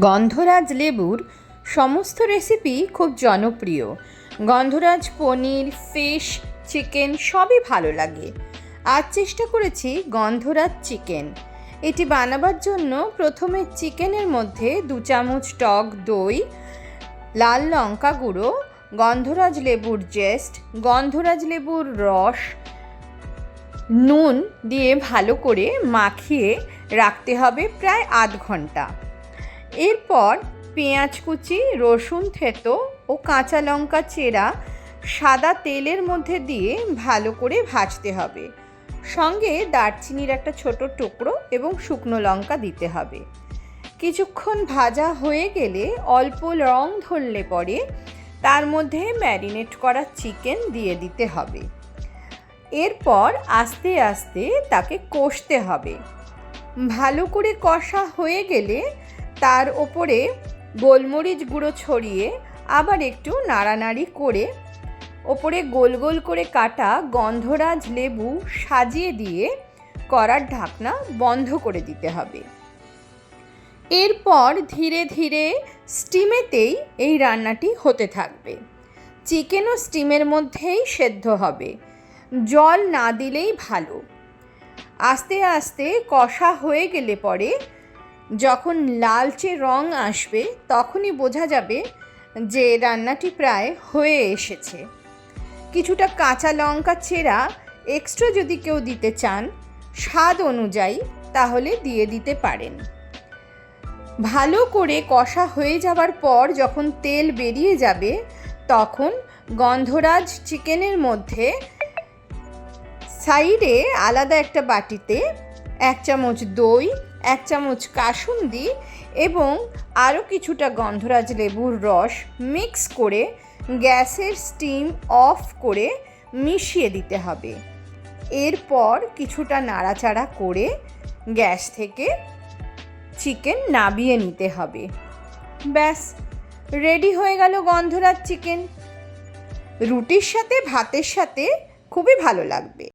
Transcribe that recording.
গন্ধরাজ লেবুর সমস্ত রেসিপি খুব জনপ্রিয়। গন্ধরাজ পনির, ফিশ, চিকেন সবই ভালো লাগে। আজ চেষ্টা করেছি গন্ধরাজ চিকেন। এটি বানাবার জন্য প্রথমে চিকেনের মধ্যে 2 চামচ টক দই, লাল লঙ্কা গুঁড়ো, গন্ধরাজ লেবুর জেস্ট, গন্ধরাজ লেবুর রস, নুন দিয়ে ভালো করে মাখিয়ে রাখতে হবে প্রায় আধ ঘন্টা। এরপর পেঁয়াজ কুচি, রসুন থেঁতো ও কাঁচা লঙ্কা চেরা সাদা তেলের মধ্যে দিয়ে ভালো করে ভাজতে হবে। সঙ্গে দারচিনির একটা ছোট টুকরো এবং শুকনো লঙ্কা দিতে হবে। কিছুক্ষণ ভাজা হয়ে গেলে অল্প রং ধরলে পরে তার মধ্যে ম্যারিনেট করা চিকেন দিয়ে দিতে হবে। এরপর আস্তে আস্তে তাকে কষতে হবে। ভালো করে কষা হয়ে গেলে তার ওপরে গোলমরিচ গুঁড়ো ছড়িয়ে আবার একটু নাড়ানাড়ি করে ওপরে গোল গোল করে কাটা গন্ধরাজ লেবু সাজিয়ে দিয়ে কড়ার ঢাকনা বন্ধ করে দিতে হবে। এরপর ধীরে ধীরে স্টিমেতেই এই রান্নাটি হতে থাকবে। চিকেনও স্টিমের মধ্যেই সেদ্ধ হবে, জল না দিলেই ভালো। আস্তে আস্তে কষা হয়ে গেলে পরে যখন লালচে রং আসবে তখনই বোঝা যাবে যে রান্নাটি প্রায় হয়ে এসেছে। কিছুটা কাঁচা লঙ্কা চেরা এক্সট্রা যদি কেউ দিতে চান স্বাদ অনুযায়ী তাহলে দিয়ে দিতে পারেন। ভালো করে কষা হয়ে যাওয়ার পর যখন তেল বেরিয়ে যাবে তখন গন্ধরাজ চিকেনের মধ্যে সাইডে আলাদা একটা বাটিতে 1 চামচ দই, 1 চামচ কাসুন্দি এবং আরও কিছুটা গন্ধরাজ লেবুর রস মিক্স করে গ্যাসের স্টিম অফ করে মিশিয়ে দিতে হবে। এরপর কিছুটা নাড়াচাড়া করে গ্যাস থেকে চিকেন নামিয়ে নিতে হবে। ব্যাস, রেডি হয়ে গেল গন্ধরাজ চিকেন। রুটির সাথে, ভাতের সাথে খুবই ভালো লাগবে।